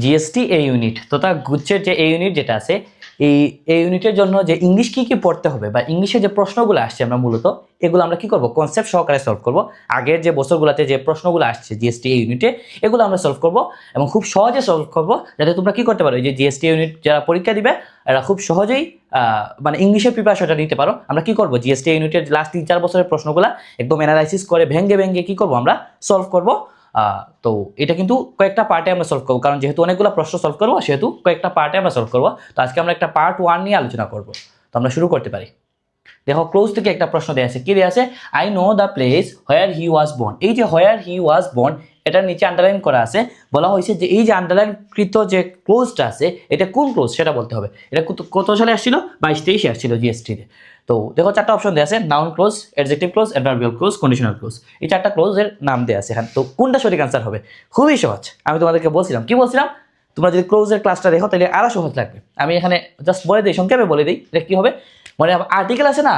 GST এ unit তথা গুচ্ছের যে এ unit যেটা আছে এই ইউনিটের জন্য যে ইংলিশ কি কি পড়তে হবে বা ইংলিশে যে প্রশ্নগুলো আসছে আমরা মূলত এগুলো আমরা কি করব কনসেপ্ট সহকারে সলভ করব। আগের যে বছরগুলোতে যে প্রশ্নগুলো আসছে জিএসটি এ ইউনিটে এগুলো আমরা সলভ করব এবং খুব সহজে সলভ করব, যাতে তোমরা কি করতে পারো এই যে জিএসটি ইউনিট যারা পরীক্ষা দিবে এরা খুব সহজেই মানে ইংলিশের প্রিপারেশনটা নিতে পারো। আমরা কি করব জিএসটি ইউনিটের লাস্ট 3-4 বছরের প্রশ্নগুলো একদম অ্যানালাইসিস করে ভেঙে ভেঙে কি করব আমরা সলভ করব। তো এটা কিন্তু কয়েকটা পার্টে আমরা সলভ করবো, কারণ যেহেতু অনেকগুলো প্রশ্ন সলভ করবো সেহেতু কয়েকটা পার্টে আমরা সলভ করবো। তো আজকে আমরা একটা পার্ট 1 নিয়ে আলোচনা করব। তো আমরা শুরু করতে পারি। দেখো ক্লোজ থেকে একটা প্রশ্ন দেওয়া আছে, কি দেওয়া আছে, I know the place where he was born. এই যে হোয়ার হি ওয়াজ বর্ন এটার নিচে আন্ডারলাইন করা আছে, বলা হয়েছে যে এই যে আন্ডারলাইনকৃত যে ক্লোজটা আছে এটা কোন ক্লোজ সেটা বলতে হবে। এটা কত সালে আসছিল, 22-23 আসছিল জিএসটিতে। তো দেখো চারটা অপশন দেওয়া আছে, noun clause, adjective clause, adverbial close, conditional close. এই চারটা ক্লোজের নাম দেওয়া আছে এখানে। তো কোনটা সঠিক আনসার হবে? খুবই সহজ। আমি তোমাদেরকে বলছিলাম, কি বলছিলাম, তোমরা যদি ক্লোজের ক্লাসটা দেখো তাহলে আরো সহজ লাগবে। আমি এখানে জাস্ট বলে দিই, সংক্ষেপে বলে দিই এটা কি হবে। মানে আর্টিকেল আছে না,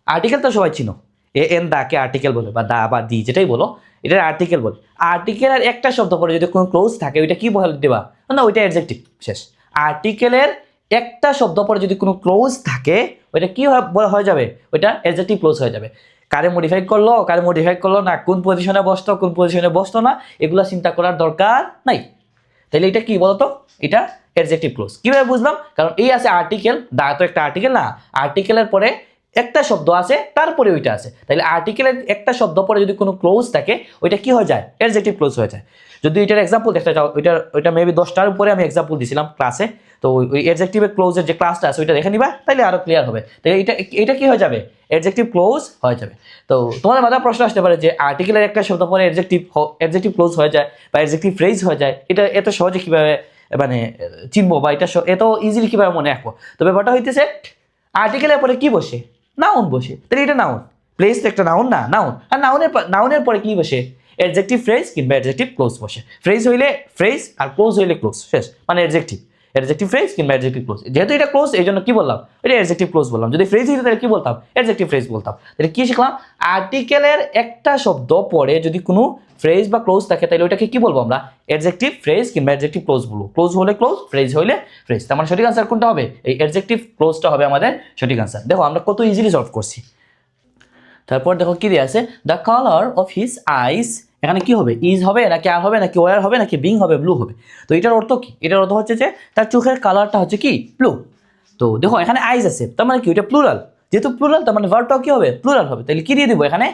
আর্টিকেল তো সবাই চিনো, এ এন দাকে আর্টিকেল বলে বা দা বা দি যেটাই বলো এটার আর্টিকেল বলে। আর্টিকেলের একটা শব্দ পরে যদি কোনো ক্লোজ থাকে ওইটা কি বলে দেবা না, ওইটা অ্যাডজেক্টিভ শেষ। আর্টিকেলের একটা শব্দ পরে যদি কোনো ক্লোজ থাকে ওইটা কি হয়ে যাবে, ওইটা অ্যাডজেক্টিভ ক্লোজ হয়ে যাবে। কারে মডিফাই করলো না, কোন পজিশনে বসতো কোন পজিশনে বসতো না, এগুলো চিন্তা করার দরকার নাই। তাহলে এটা কি বলতো, এটা অ্যাডজেক্টিভ ক্লোজ। কিভাবে বুঝলাম, কারণ এই আছে আর্টিকেল, দা তো একটা আর্টিকেল না, আর্টিকেলের পরে একটা শব্দ আছে তারপরে ওইটা আছে, তাহলে আর্টিকেলের একটা শব্দ পরে যদি কোনো ক্লোজ থাকে ওইটা কি হয়ে যায়, অ্যাডজেক্টিভ ক্লোজ হয়ে যায়। যদি এটার এক্সাম্পল দেখতে চাও, ওইটা মেবি 10টার উপরে আমি এক্সাম্পল দিয়েছিলাম ক্লাসে, তো ওই অ্যাডজেক্টিভের ক্লোজের যে ক্লাসটা আছে ওইটা দেখে নিবা, তাহলে আরো ক্লিয়ার হবে। তাহলে এটা কি হয়ে যাবে, অ্যাডজেক্টিভ ক্লোজ হয়ে যাবে। তো তোমাদের মাথায় প্রশ্ন আসতে পারে যে আর্টিকেলের একটা শব্দ পরে অ্যাডজেক্টিভ ক্লোজ হয়ে যায় বা অ্যাডজেক্টিভ ফ্রেজ হয়ে যায়, এটা এত সহজে কিভাবে মানে চিনবো বা এটা এত ইজিলি কিভাবে মনে রাখবো। তো ব্যাপারটা হইতেছে আর্টিকেলের পরে কি বসে, নাউন বসে। তাহলে এটা নাউন, প্লেস তো একটা নাউন না, নাউন। আর নাউনের পরে কি বসে, অ্যাডজেক্টিভ ফ্রেজ কিংবা অ্যাডজেক্টিভ ক্লোজ বসে। ফ্রেজ হইলে ফ্রেজ আর ক্লোজ হইলে ক্লোজ, শেষ, মানে অ্যাডজেক্টিভ ফ্রেজ কিংবা অ্যাডজেক্টিভ ক্লোজ। যেহেতু এটা ক্লোজ এই জন্য কি বললাম, এটা অ্যাডজেক্টিভ ক্লোজ বললাম। যদি ফ্রেজ হইতো তাহলে কি বলতাম, অ্যাডজেক্টিভ ফ্রেজ বলতাম। তাহলে কি শিখলাম, আর্টিকেলের একটা শব্দ পরে যদি কোনো ফ্রেজ বা ক্লোজ থাকে তাহলে ওইটাকে কি বলবো আমরা, অ্যাডজেক্টিভ ফ্রেজ কিংবা অ্যাডজেক্টিভ ক্লোজ বলবো। ক্লোজ হলে ক্লোজ, ফ্রেজ হইলে ফ্রেজ। তার মানে সঠিক আনসার কোনটা হবে, এই অ্যাডজেক্টিভ ক্লোজটা হবে আমাদের সঠিক আনসার। দেখো আমরা কত ইজিলি সলভ করছি। তারপর দেখো কি দিয়ে আছে, the colour of his eyes, এখানে কি হবে, ইজ হবে নাকি আর হবে নাকি ওয়ার হবে নাকি বিং হবে, ব্লু হবে। তো এটার অর্থ কি, এটার অর্থ হচ্ছে যে তার চোখের কালারটা হচ্ছে কি, ব্লু। তো দেখো এখানে আইজ আছে, তার মানে কি ওইটা প্লুরাল, যেহেতু প্লুরাল তার মানে ভার্বটাও কি হবে, প্লুরাল হবে। তাহলে কি দিয়ে দিব, এখানে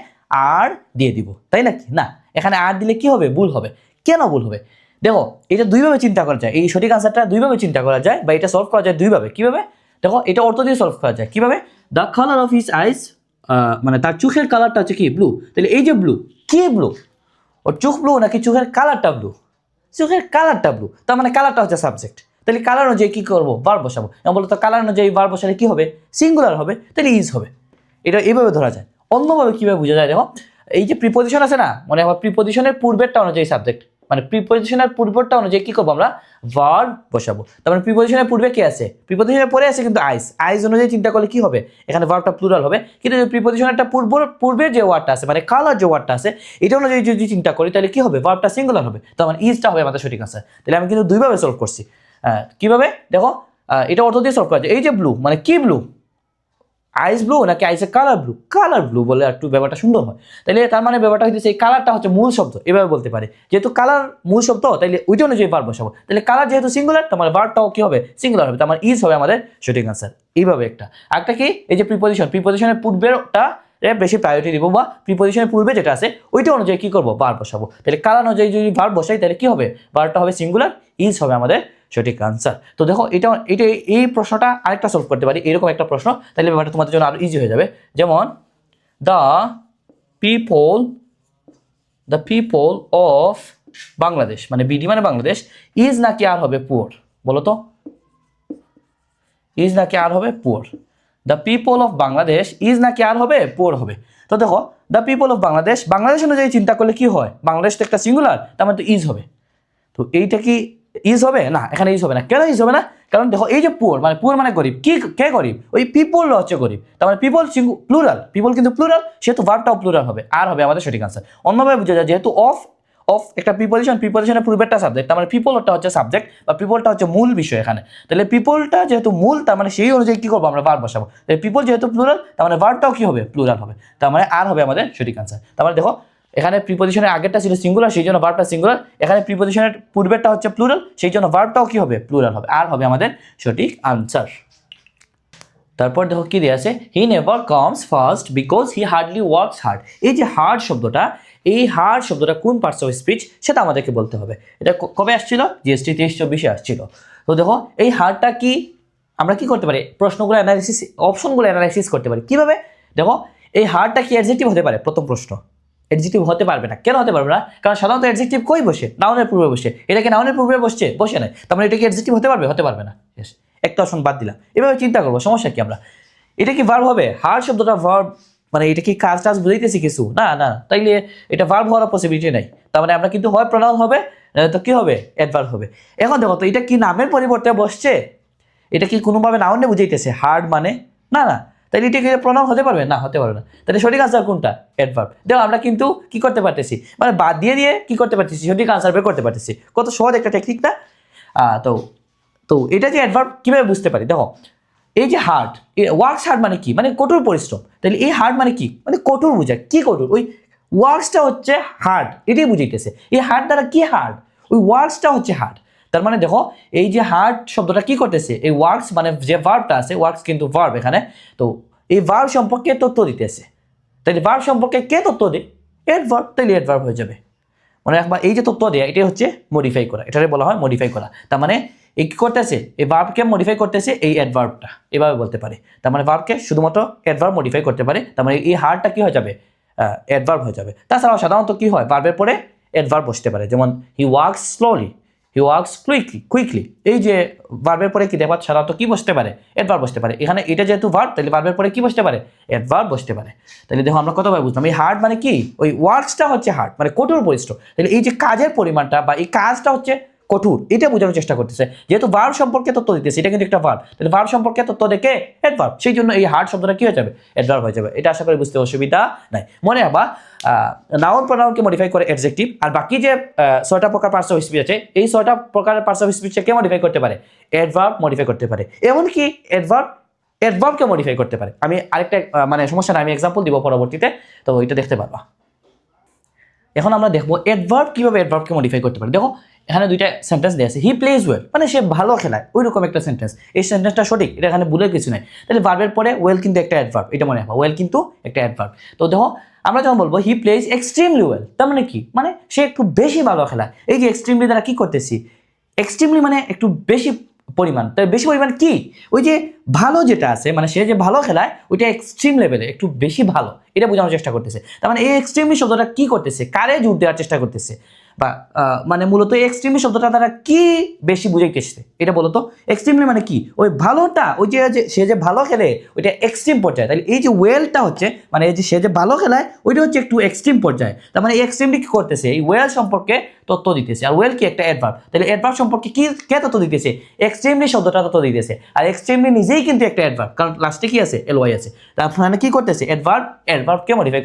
আর দিয়ে দিব, তাই নাকি না, এখানে আর দিলে কি হবে, ভুল হবে। কেন ভুল হবে, দেখো এটা দুইভাবে চিন্তা করা যায়, এই সঠিক আনসারটা দুইভাবে চিন্তা করা যায় বা এটা সলভ করা যায় দুইভাবে। কিভাবে, দেখো এটা অর্থ দিয়ে সলভ করা যায় কিভাবে, the colour of his eyes, মানে তার চোখের কালারটা হচ্ছে কি, ব্লু। তাহলে এই যে ব্লু, কি ব্লু, ওর চোখ ব্লু নাকি চোখের কালারটা ব্লু, চোখের কালারটা ব্লু, তার মানে কালারটা হচ্ছে সাবজেক্ট। তাহলে কালার অনুযায়ী কি করবো, ভার্ব বসাবো। এবং বলতো কালার অনুযায়ী ভার্ব বসালে কি হবে, সিঙ্গুলার হবে, তাহলে ইজ হবে। এটা এইভাবে ধরা যায়। অন্যভাবে কিভাবে বোঝা যায়, দেখো এই যে প্রিপোজিশন আছে না, মানে আবার প্রিপোজিশনের পূর্বেরটা অনুযায়ী সাবজেক্ট, মানে প্রিপোজিশনের পূর্বটা অনুযায়ী কি করবো আমরা, ভার্ব বসাবো। তার মানে প্রিপোজিশনের পূর্বে কি আছে, প্রিপোজিশনের পরে আছে কিন্তু আইস অনুযায়ী চিন্তা করলে কি হবে, এখানে ভার্বটা প্লুরাল হবে। কিন্তু প্রিপোজিশনেরটা পূর্বের যে ওয়ার্ডটা আছে, মানে কালার যে ওয়ার্ডটা আছে, এটা অনুযায়ী যদি চিন্তা করি তাহলে কি হবে, ভার্বটা সিঙ্গুলার হবে। তার মানে ইজটা হবে আমাদের সঠিক আনসার। তাহলে আমি কিন্তু দুইভাবে সলভ করছি। কিভাবে, দেখো এটা অর্থ দিয়ে সলভ করা যায়। এই যে ব্লু, মানে কি ব্লু, আইস ব্লু নাকি আইসের কালার ব্লু, কালার ব্লু বলে একটু ব্যাপারটা সুন্দর হয়। তাহলে তার মানে ব্যাপারটা হচ্ছে এই কালারটা হচ্ছে মূল শব্দ, এভাবে বলতে পারে। যেহেতু কালার মূল শব্দ তাহলে ওইটা অনুযায়ী ভার্ব বসাবো। তাহলে কালার যেহেতু সিঙ্গুলার তার মানে ভার্বটাও কি হবে, সিঙ্গুলার হবে। তার মানে ইজ হবে আমাদের সঠিক আনসার। এইভাবে একটা আরেকটা কি, এই যে প্রিপোজিশনের পূর্বেরটা বেশি প্রায়োরিটি দিব, বা প্রিপোজিশনের পূর্বে যেটা আছে ওইটা অনুযায়ী কি করবো, ভার্ব বসাবো। তাহলে কালার অনুযায়ী যদি ভার্ব বসাই তাহলে কি হবে, ভার্বটা হবে সিঙ্গুলার, ইজ হবে আমাদের সঠিক আনসার। তো দেখো এটা এই প্রশ্নটা আরেকটা সলভ করতে পারি, এরকম একটা প্রশ্ন, তাহলে ব্যাপারটা তোমাদের জন্য আরো ইজি হয়ে যাবে। যেমন দ্য পিপল অফ বাংলাদেশ, মানে বিডি মানে বাংলাদেশ, ইজ নাকি আর হবে পুয়ার, বলো তো, ইজ নাকি আর হবে poor. The people of Bangladesh is নাকি আর হবে, পুয়ার হবে। তো দেখো the people of Bangladesh, Bangladesh অনুযায়ী চিন্তা করলে কি হয়, বাংলাদেশ তো একটা সিঙ্গুলার, তার মানে তো ইজ হবে। তো এইটা কি ইজ হবে না, এখানে ইজ হবে না। কেন ইজ হবে না, কারণ দেখো এই যে পুয়ার মানে গরিব, কে গরিব, ওই পিপল হচ্ছে গরিব। তার মানে পিপল প্লুরাল, পিপল কিন্তু প্লুরাল, সেহেতু ভার্বটাও প্লুরাল হবে, আর হবে আমাদের সঠিক আনসার। অন্যভাবে বুঝা যায়, যেহেতু অফ একটা প্রিপোজিশনের পূর্বেরটা সাবজেক্ট, তার মানে পিপলটা হচ্ছে সাবজেক্ট বা পিপলটা হচ্ছে মূল বিষয় এখানে। তাহলে পিপলটা যেহেতু মূল, তার মানে সেই অনুযায়ী কি করবো আমরা ভার্ব বসাবো। তাহলে পিপল যেহেতু প্লুরাল, তার মানে ভার্বটাও কি হবে প্লুরাল হবে, তার মানে আর হবে আমাদের সঠিক আনসার। তার মানে দেখো এখানে প্রিপোজিশনের আগেরটা ছিল সিঙ্গুলার, সেই জন্য ভার্বটা সিঙ্গুলার, এখানে প্রিপোজিশনের পূর্বেরটা হচ্ছে প্লুরাল, সেই জন্য ভার্বটাও কি হবে প্লুরাল হবে, আর হবে আমাদের সঠিক আনসার। তারপর দেখো কি দিয়ে আছে, he never comes first because he hardly works hard. এই যে হার্ড শব্দটা, এই হার্ড শব্দটা কোন পার্টস অফ স্পিচ সেটা আমাদেরকে বলতে হবে। এটা কবে আসছিল, জিএসটি 23-24 আসছিল। তো দেখো এই হার্ডটা কি, আমরা কি করতে পারি, প্রশ্নগুলো অ্যানালাইসিস, অপশনগুলো অ্যানালাইসিস করতে পারি কিভাবে। দেখো এই হার্ডটা কি অ্যাডজেক্টিভ হতে পারে, প্রথম প্রশ্ন। অ্যাডজেক্টিভ হতে পারবে না, কেন হতে পারবে না, কারণ সাধারণত অ্যাডজেক্টিভ কই বসে, নাউনের পূর্বে বসে। এটা কি নাউনের পূর্বে বসে নাই, তার মানে এটা কি অ্যাডজেক্টিভ হতে পারবে, হতে পারবে না। একটা অপশন বাদ দিলাম। এভাবে চিন্তা করবো, সমস্যা কি আমরা, এটা কি ভার্ব হবে, হার্ড শব্দটা ভার্ব, মানে এটা কি কাজ টাজ বুঝাইতেছি কিছু না, না, তাইলে এটা ভার্ব হওয়ার পসিবিলিটি নাই। তার মানে আমরা কিন্তু হয় প্রনাউন হবে, তো কি হবে অ্যাডভার্ব হবে। এখন দেখো তো এটা কি নামের পরিবর্তে বসছে, এটা কি কোনোভাবে নাউনে বুঝাইতেছে হার্ড মানে, না না, তাহলে এটা কি প্রনাউন হতে পারবে না, হতে পারবে না। তাহলে সঠিক আনসার কোনটা, অ্যাডভার্ব। দেখো আমরা কিন্তু কি করতে পারতেছি, মানে বাদ দিয়ে দিয়ে কি করতে পারতেছি, সঠিক আনসার বের করতে পারতেছি। কত সহজ একটা টেকনিক না। তো তো এটা যে অ্যাডভার্ব কিভাবে বুঝতে পারি, দেখো এই যে হার্ড, ওয়ার্কস হার্ড মানে কি, মানে কঠোর পরিশ্রম। তাহলে এই হার্ড মানে কি, মানে কঠোর বোঝায়, কি কঠোর, ওই ওয়ার্কসটা হচ্ছে হার্ড, এটাই বুঝাইতেছে। এই হার্ড দ্বারা কি হার্ড, ওই ওয়ার্কসটা হচ্ছে হার্ড। তার মানে দেখো এই যে হার্ড শব্দটা কি করতেছে, এই ওয়ার্কস মানে যে ভার্বটা আছে, ওয়ার্কস কিন্তু ভার্ব এখানে, তো এই ভার্ব সম্পর্কে তথ্য দিতেছে। তাহলে ভার্ব সম্পর্কে কে তথ্য দেয়, অ্যাডভার্ব, তাহলে অ্যাডভার্ব হয়ে যাবে। মানে একবার এই যে তথ্য দেয়া, এটাই হচ্ছে মডিফাই করা, এটাকে বলা হয় মডিফাই করা। তার মানে এই কি করতেছে, এই ভার্বকে মডিফাই করতেছে এই অ্যাডভার্বটা, এভাবে বলতে পারে। তার মানে ভার্বকে শুধুমাত্র অ্যাডভার্ব মডিফাই করতে পারে, তার মানে এই হার্ডটা কি হয়ে যাবে, অ্যাডভার্ব হয়ে যাবে। তাছাড়াও সাধারণত কি হয়, ভার্বের পরে অ্যাডভার্ব বসতে পারে, যেমন he works slowly, he works quickly. এই যে ভার্বের পরে কি দেখবা সাধারণত কি বসতে পারে, অ্যাডভার্ব বসতে পারে। এখানে এটা যেহেতু ভার্ব, তাহলে ভার্বের পরে কি বসতে পারে, অ্যাডভার্ব বসতে পারে। তাহলে দেখো আমরা কতভাবে বুঝলাম, এই হার্ড মানে কি, ওই ওয়ার্কসটা হচ্ছে হার্ড, মানে কঠোর পরিশ্রম। তাহলে এই যে কাজের পরিমাণটা বা এই কাজটা হচ্ছে কঠোর, এটা বোঝানোর চেষ্টা করতেছে। যেহেতু ভার্ব সম্পর্কে তথ্য দিতেছে, এটা কিন্তু একটা ভার্ব, তাহলে ভার্ব সম্পর্কে তথ্য দেখে অ্যাডভার্ব, সেই জন্য এই হার্ড শব্দটা কি হয়ে যাবে, অ্যাডভার্ব হয়ে যাবে। এটা আশা করি বুঝতে অসুবিধা নাই। মনে রাখবা নাউন প্রনাউনকে মডিফাই করে অ্যাডজেক্টিভ, আর বাকি যে 6টা প্রকার পার্টস অফ স্পিচ আছে, এই 6টা প্রকারের পার্টস অফ স্পিচকে কে মডিফাই করতে পারে, অ্যাডভার্ব মডিফাই করতে পারে। এমনকি অ্যাডভার্বকে মডিফাই করতে পারে। আমি আরেকটা মানে সমস্যা না, আমি এক্সাম্পল দিব পরবর্তীতে, তো এটা দেখতে পারবা। এখন আমরা দেখবো অ্যাডভার্ব কিভাবে অ্যাডভার্বকে মডিফাই করতে পারে। দেখো এখানে দুইটা সেন্টেন্স দেওয়া আছে, হি প্লেজ ওয়েল, মানে সে ভালো খেলায়, ওই রকম একটা সেন্টেন্স। এই সেন্টেন্সটা সঠিক, এটা এখানে ভুলের কিছু নাই। তাহলে ভার্বের পরে ওয়েল কিন্তু একটা অ্যাডভার্ব, এটা মনে রাখবা, ওয়েল কিন্তু একটা অ্যাডভার্ব। তো দেখো আমরা যখন বলবো হি প্লেজ এক্সট্রিমলি ওয়েল, তার মানে কি, মানে সে একটু বেশি ভালো খেলায়। এই যে এক্সট্রিমলি দ্বারা কি করতেছি, এক্সট্রিমলি মানে একটু বেশি পরিমাণ, তাই বেশি পরিমাণ কি, ওই যে ভালো যেটা আছে, মানে সে যে ভালো খেলায় ওইটা এক্সট্রিম লেভেলে একটু বেশি ভালো, এটা বোঝানোর চেষ্টা করতেছে। তার মানে এই এক্সট্রিমলি শব্দটা কি করতেছে, কারে জোর দেওয়ার চেষ্টা করতেছে, বা মানে মূলত এক্সট্রিমলি শব্দটা দ্বারা কি বেশি বুঝাইতেছে, এটা বলতো এক্সট্রিমলি মানে কি, ওই ভালোটা, ওই যে সে যে ভালো খেলে ওইটা এক্সট্রিম পর্যায়ে। তাহলে এই যে ওয়েলটা হচ্ছে, মানে এই যে সে যে ভালো খেলায় ওইটা হচ্ছে একটু এক্সট্রিম পর্যায়ে। তার মানে এই এক্সট্রিমলি কি করতেছে, এই ওয়েল সম্পর্কে তথ্য দিতেছে। আর ওয়েল কি একটা অ্যাডভার্ব, তাহলে অ্যাডভার্ব সম্পর্কে কি কে তথ্য দিতেছে, এক্সট্রিমলি শব্দটা তথ্য দিতেছে। আর এক্সট্রিমলি নিজেই কিন্তু একটা অ্যাডভার্ব, কারণ লাস্টে কি আছে, এলওয়াই আছে। তার মানে কি করতেছে, অ্যাডভার্বকে মডিফাই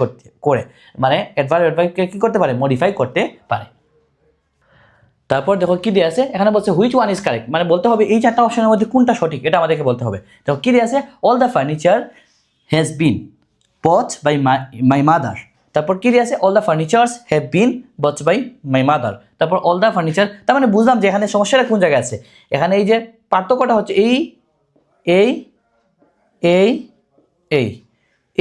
করে, মানে অ্যাডভার্বকে কি করতে পারে, মডিফাই করতে পারে। তারপর দেখো কি দিয়ে আছে, এখানে বলছে হুইচ ওয়ান ইজ কারেক্ট, মানে বলতে হবে এই 4টা অপশনের মধ্যে কোনটা সঠিক, এটা আমাদেরকে বলতে হবে। দেখো কি দিয়ে আছে, all the furniture has been bought by my mother. তারপর কি দিয়ে আছে, all the furnitures have been bought by my mother. তারপর অল দ্য ফার্নিচার, তার মানে বুঝলাম যে এখানে সমস্যাটা কোন জায়গায় আছে। এখানে এই যে পার্থক্যটা হচ্ছে এই এই এই এই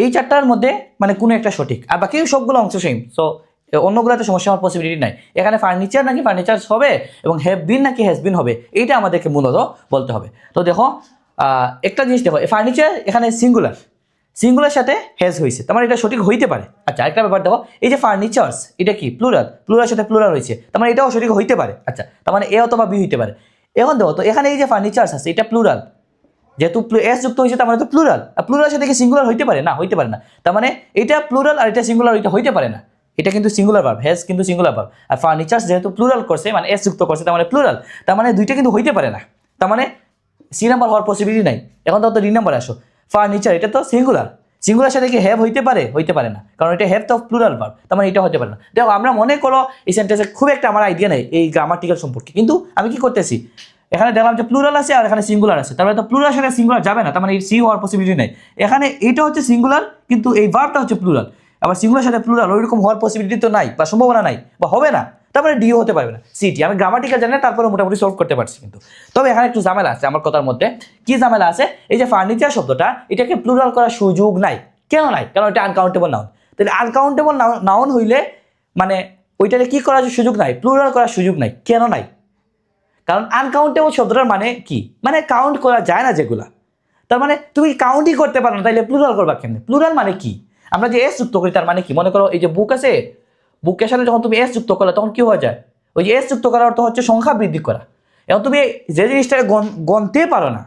এই 4টার মধ্যে মানে কোনো একটা সঠিক, আর বাকি সবগুলো অংশ সেম। সো অন্যগুলোতে সমস্যা হওয়ার পসিবিলিটি নাই। এখানে ফার্নিচার নাকি ফার্নিচার হবে এবং হ্যাভ বিন নাকি হ্যাজ বিন হবে, এইটা আমাদেরকে মূলত বলতে হবে। তো দেখো একটা জিনিস দেখো, ফার্নিচার এখানে সিঙ্গুলার সাথে হ্যাজ হয়েছে, তার মানে এটা সঠিক হইতে পারে। আচ্ছা একটা ব্যাপার দেখো, এই যে ফার্নিচার্স এটা কি প্লুরাল সাথে প্লুরাল হয়েছে, তার মানে এটাও সঠিক হইতে পারে। আচ্ছা তার মানে এ অথবা বি হইতে পারে। এখন দেখো তো এখানে এই যে ফার্নিচার্স আছে এটা প্লুরাল, যেহেতু এস যুক্ত হয়েছে তার মানে তো প্লুরাল, আর প্লুরাল সাথে কি সিঙ্গুলার হইতে পারে না, হইতে পারে না। তার মানে এটা প্লুরাল আর এটা সিঙ্গুলার, এটা হইতে পারে না। এটা কিন্তু সিঙ্গুলার ভার্ব, হ্যাজ কিন্তু সিঙ্গুলার ভার্ব, আর ফার্নিচার্স যেহেতু প্লুরাল করছে মানে এস যুক্ত করছে, তার মানে প্লুরাল, তার মানে দুইটা কিন্তু হইতে পারে না। তার মানে সি নাম্বার হওয়ার পসিবিলিটি নাই। এখন তো ডি নাম্বার আসো, ফার্নিচার এটা তো সিঙ্গুলার সাথে কি হ্যাভ হইতে পারে না, কারণ এটা হ্যাভ তো প্লুরাল ভার্ব, তার মানে এটা হতে পারে না। দেখো আমরা মনে করো এই সেন্টেন্সে খুব একটা আমার আইডিয়া নেই এই গ্রামাটিক্যাল সম্পর্কে, কিন্তু আমি কি করতেছি এখানে দেখলাম যে প্লুরাল আছে আর এখানে সিঙ্গুলার আছে, তার মানে তো প্লুরাল সাথে সিঙ্গুলার যাবে না, তার মানে সি হওয়ার পসিবিলিটি নেই। এখানে এটা হচ্ছে সিঙ্গুলার কিন্তু এই ভার্বটা হচ্ছে প্লুরাল, আবার সিঙ্গুলার সাথে প্লুরাল ওইরকম হওয়ার পসিবিলিটি তো নাই বা সম্ভাবনা নাই বা হবে না, তারপরে ডিও হতে পারবে না, সিটি। আমি গ্রামাটিক্যাল জানি না, তারপরে মোটামুটি সলভ করতে পারছি। কিন্তু তবে এখানে একটু ঝামেলা আছে আমার কথার মধ্যে। কি ঝামেলা আছে? এই যে ফার্নিচার শব্দটা এটাকে প্লুরাল করার সুযোগ নাই। কেন নাই? কারণ এটা আনকাউন্টেবল নাউন। তাহলে আনকাউন্টেবল নাউন হইলে মানে ওইটাকে কি করার সুযোগ নাই, প্লুরাল করার সুযোগ নাই। কেন নাই? কারণ আনকাউন্টেবল শব্দটার মানে কি, মানে কাউন্ট করা যায় না যেগুলা, তার মানে তুমি কাউন্টই করতে পারো না, তাইলে প্লুরাল করবা কেমনে? প্লুরাল মানে কি? আমরা যে এস যুক্ত করি তার মানে কি? মনে করো এই যে বুক আছে, বুকের সাথে যখন তুমি এস যুক্ত করলে তখন কি হয়ে যায়? ওই যে এস যুক্ত করার অর্থ হচ্ছে সংখ্যা বৃদ্ধি করা। এবং তুমি যে জিনিসটাকে গণতে পারো না,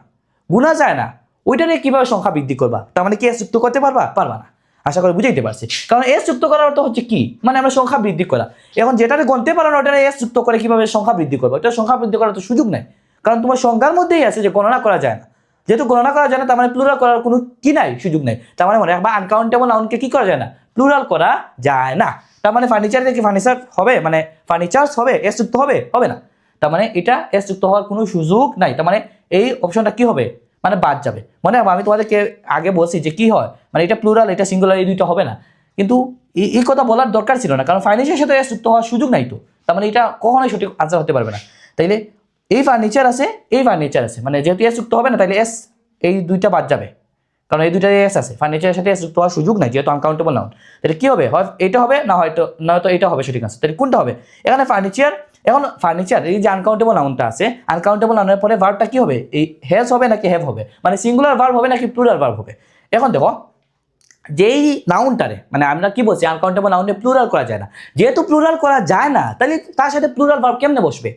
গুণা যায় না, ওইটা নিয়ে কিভাবে সংখ্যা বৃদ্ধি করবা? তার মানে কি এস যুক্ত করতে পারবা না। আশা করি বুঝাইতে পারছি। কারণ এস যুক্ত করার অর্থ হচ্ছে কি, মানে আমরা সংখ্যা বৃদ্ধি করা। এখন যেটাকে গণতে পারো না ওটা এস যুক্ত করে কিভাবে সংখ্যা বৃদ্ধি করবো? এটা সংখ্যা বৃদ্ধি করার তো সুযোগ নেই, কারণ তোমার সংখ্যার মধ্যেই আছে যে গণনা করা যায় না। যেহেতু গণনা করা যায় না, তার মানে প্লুরাল করার কোনো কি নাই, সুযোগ নেই। তার মানে মনে রাখবা আনকাউন্টেবল নাউনকে কি করা যায় না, প্লুরাল করা যায় না। তার মানে ফার্নিচার থেকে ফার্নিচার হবে, মানে ফার্নিচার্স হবে, এস যুক্ত হবে না। তার মানে এটা এস যুক্ত হওয়ার কোনো সুযোগ নাই। তার মানে এই অপশনটা কি হবে, মানে বাদ যাবে। মনে রাখবা আমি তোমাদেরকে আগে বলছি যে কি হয়, মানে এটা প্লুরাল এটা সিঙ্গুলার এই দুইটা হবে না। কিন্তু এই কথা বলার দরকার ছিল না, কারণ ফার্নিচারের সাথে এস যুক্ত হওয়ার সুযোগ নাই তো। তার মানে এটা কখনোই সঠিক আনসার হতে পারবে না। তাইলে এই ফার্নিচার আছে, এই ফার্নিচার আছে, মানে যেহেতু এস যুক্ত হবে না তাইলে এস এই দুইটা বাদ যাবে, কারণ এই দুইটা এস আছে। ফার্নিচারের সাথে এস যুক্ত হওয়ার সুযোগ নাই যেহেতু আনকাউন্টেবল নাউন। তাহলে কি হবে, হয় এটা হবে না নয়তো এটা হবে সঠিক আনসার। তাহলে কোনটা হবে? এখানে ফার্নিচার, এখন ফার্নিচার এই যে আনকাউন্টেবল নাউনটা আছে, আনকাউন্টেবল নাউনের পরে ভার্বটা কি হবে, এই হ্যাজ হবে নাকি হ্যাভ হবে, মানে সিঙ্গুলার ভার্ব হবে নাকি প্লুরাল ভার্ব হবে। এখন দেখো যেই নাউনটারে মানে আমরা কি বলছি আনকাউন্টেবল নাউনে প্লুরাল করা যায় না, যেহেতু প্লুরাল করা যায় না তাহলে তার সাথে প্লুরাল ভার্ব কেমনে বসবে?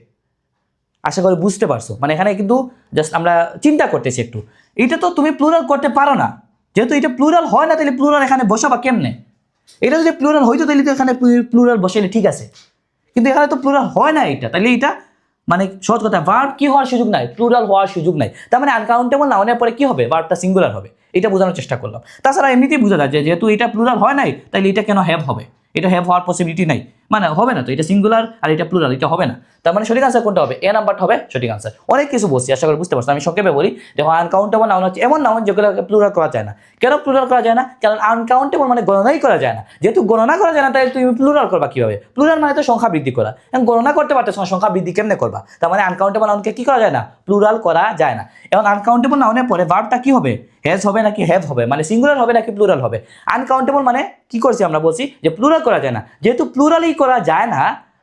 আশা করি বুঝতে পারছো। মানে এখানে কিন্তু জাস্ট আমরা চিন্তা করতেছি একটু, এটা তো তুমি প্লুরাল করতে পারো না, যেহেতু এটা প্লুরাল হয় না তাহলে প্লুরাল এখানে বসাবা কেমনে? এটা যদি প্লুরাল হইতো তাহলে তো এখানে প্লুরাল বসাইলে ঠিক আছে, কিন্তু এখানে তো প্লুরাল হয় না এটা, তাহলে এটা মানে সহজ কথা ভার্ব কি হওয়ার সুযোগ নাই, প্লুরাল হওয়ার সুযোগ নাই। তার মানে আনকাউন্টেবল নাউনের পরে কি হবে, ভার্বটা সিঙ্গুলার হবে। এটা বোঝানোর চেষ্টা করলাম। তাছাড়া এমনিতেই বোঝা যায় যে যেহেতু এটা প্লুরাল হয় নাই তাহলে এটা কেন হ্যাভ হবে, এটা হ্যাভ হওয়ার পসিবিলিটি নাই, মানে হবে না তো, এটা সিঙ্গুলার আর এটা প্লুরাল, এটা হবে না। তার মানে সঠিক আনসার কোনটা হবে? এ নাম্বারটা হবে সঠিক আনসার। অনেক কিছু বলছি, আশা করি বুঝতে পারছো। আমি সংক্ষেপে বলি, দেখো আনকাউন্টেবল নাউন হচ্ছে এমন নাউন যেগুলোকে প্লুরাল করা যায় না। কেন প্লুরাল করা যায় না? কারণ আনকাউন্টেবল মানে গণনাই করা যায় না। যেহেতু গণনা করা যায় না তাহলে তুমি প্লুরাল করবা কিভাবে? প্লুরাল মানে তো সংখ্যা বৃদ্ধি করা, এখন গণনা করতে পারতেছ না, সংখ্যা বৃদ্ধি কেমনে করবা? তার মানে আনকাউন্টেবল নাউনকে কি করা যায় না, প্লুরাল করা যায় না। এখন আনকাউন্টেবল নাউনের পরে ভার্বটা কি হবে, হ্যাজ হবে নাকি হ্যাভ হবে, মানে সিঙ্গুলার হবে নাকি প্লুরাল হবে? আনকাউন্টেবল মানে কি করছি আমরা, বলছি যে প্লুরাল করা যায় না। যেহেতু প্লুরালই করা যায় না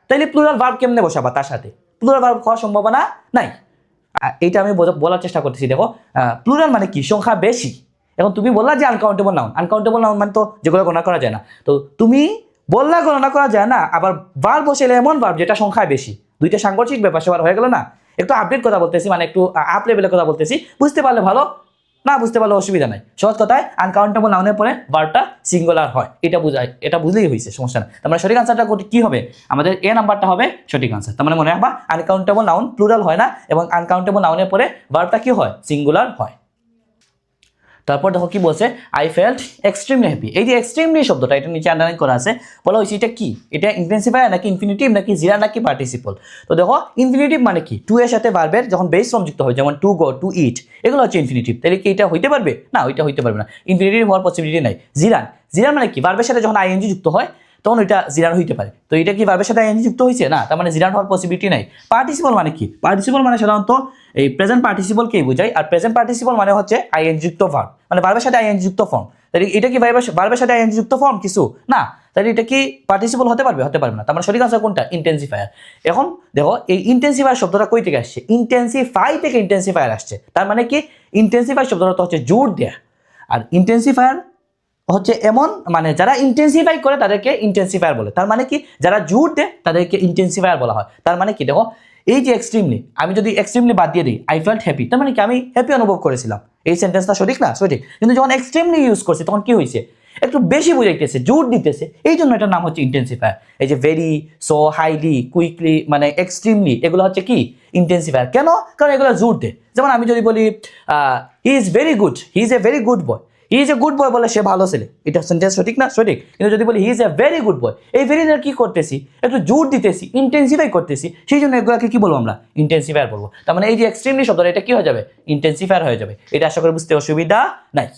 তাইলে প্লুরাল ভার্ব কেমনে বসাবা তার সাথে? প্লুরাল ভার্ব হওয়ার সম্ভাবনা নাই। এইটা আমি বলার চেষ্টা করতেছি। দেখো প্লুরাল মানে কি, সংখ্যা বেশি। এখন তুমি বললা যে আনকাউন্টেবল নাউন, আনকাউন্টেবল নাউন মানে তো যেগুলো গণনা করা যায় না। তো তুমি বললা গণনা করা যায় না, আবার ভার্ব বসাইলে এমন ভার্ব যেটা সংখ্যায় বেশি, দুইটা সাংঘর্ষিক ব্যাপার সেবার হয়ে গেল না। একটু আপডেট কথা বলতেছি, মানে একটু আপ লেভেলের কথা বলতেছি, বুঝতে পারলে ভালো, না বুঝতে পারলে অসুবিধা নাই। সহজ কথায় আনকাউন্টেবল নাউনের পরে ভার্বটা সিঙ্গুলার হয়, এটা বুঝাই, এটা বুঝলেই হয়েছে, সমস্যা না। তার মানে সঠিক আনসারটা কি হবে, আমাদের এ নাম্বারটা হবে সঠিক আনসার। তার মানে মনে রাখবা আনকাউন্টেবল নাউন প্লুরাল হয় না, এবং আনকাউন্টেবল নাউনের পরে ভার্বটা কি হয়, সিঙ্গুলার হয়। তারপর দেখো কি বলছে, আই ফেল্ট এক্সট্রিমলি হ্যাপি। এই যে এক্সট্রিমলি শব্দটা এটা নিচে আন্ডারলাইন করা আছে, বলা হয়েছে এটা কি, এটা ইন্টেন্সিফায়ার নাকি ইনফিনিটিভ নাকি জিরা নাকি পার্টিসিপল। তো দেখো ইনফিনিটিভ মানে কি, টু এর সাথে ভার্বের যখন বেস ফর্ম যুক্ত হয়, যেমন টু গো, টু ইট, এগুলো হচ্ছে ইনফিনিটিভ। তাহলে কি এটা হইতে পারবে না, ওইটা হইতে পারবে না, ইনফিনিটিভ হওয়ার পসিবিলিটি নাই। জিরান, জিরান মানে কি, ভার্বের সাথে যখন আইএনজি যুক্ত হয় তখন ওইটা জিরান হইতে পারে। তো এটা কি ভার্বের সাথে আইএনজি যুক্ত হয়েছে না, তার মানে জিরান হওয়ার পসিবিলিটি নাই। পার্টিসিপল মানে কি, পার্টিসিপল মানে সাধারণত এই প্রেজেন্ট পার্টিসিপলকেই বোঝায়, আর প্রেজেন্ট পার্টিসিপল মানে হচ্ছে আইএনজি যুক্ত ভার্ব, মানে ভার্বের সাথে আইএনজি যুক্ত ফর্ম। তাহলে এটা কি ভার্বের সাথে আইএনজি যুক্ত ফর্ম কিছু না, তাহলে এটা কি পার্টিসিপল হতে পারবে, হতে পারবে না। তার মানে সঠিক আনসার কোনটা, ইন্টেন্সিফায়ার। এখন দেখো এই ইন্টেন্সিফায়ার শব্দটা কই থেকে আসছে, ইন্টেন্সিফাই থেকে ইন্টেন্সিফায়ার আসছে। তার মানে কি ইন্টেন্সিফাই শব্দটা হচ্ছে জোর দেয়া, আর ইন্টেন্সিফায়ার হচ্ছে এমন মানে যারা ইন্টেন্সিফাই করে তাদেরকে ইন্টেন্সিফায়ার বলে। তার মানে কি যারা জোর দেয় তাদেরকে ইন্টেন্সিফায়ার বলা হয়। তার মানে কি দেখো এই যে এক্সট্রিমলি, আমি যদি এক্সট্রিমলি বাদ দিয়ে দিই, আই ফেল্ট হ্যাপি, তার মানে কি আমি হ্যাপি অনুভব করেছিলাম। এই সেন্টেন্সটা সঠিক না, সঠিক। কিন্তু যখন এক্সট্রিমলি ইউজ করছি তখন কি হয়েছে, একটু বেশি বুঝাইতেছে, জোর দিতেছে, এই জন্য এটার নাম হচ্ছে ইন্টেন্সিফায়ার। এই যে ভেরি, সো, হাইলি, কুইকলি, মানে এক্সট্রিমলি, এগুলো হচ্ছে কি ইন্টেন্সিফায়ার। কেন? কারণ এগুলো জোর দেয়। যেমন আমি যদি বলি he is very good, he is a very good boy, he is a good boy বলে সে ভালো ছেলে, এটা সেন্টেন্স সঠিক না? সঠিক। কিন্তু যদি বলি he is a very good boy, এই ভেরি কি করতেছি, একটু জোর দিতেছি, ইন্টেন্সিফাই করতেছি, সেই জন্য এগুলোকে কি বলবো আমরা? ইন্টেন্সিফায়ার বলবো। তার মানে এই যে এক্সট্রিমলি শব্দটা, এটা কি হয়ে যাবে? ইন্টেন্সিফায়ার হয়ে যাবে। এটা আশা করি বুঝতে অসুবিধা নাই।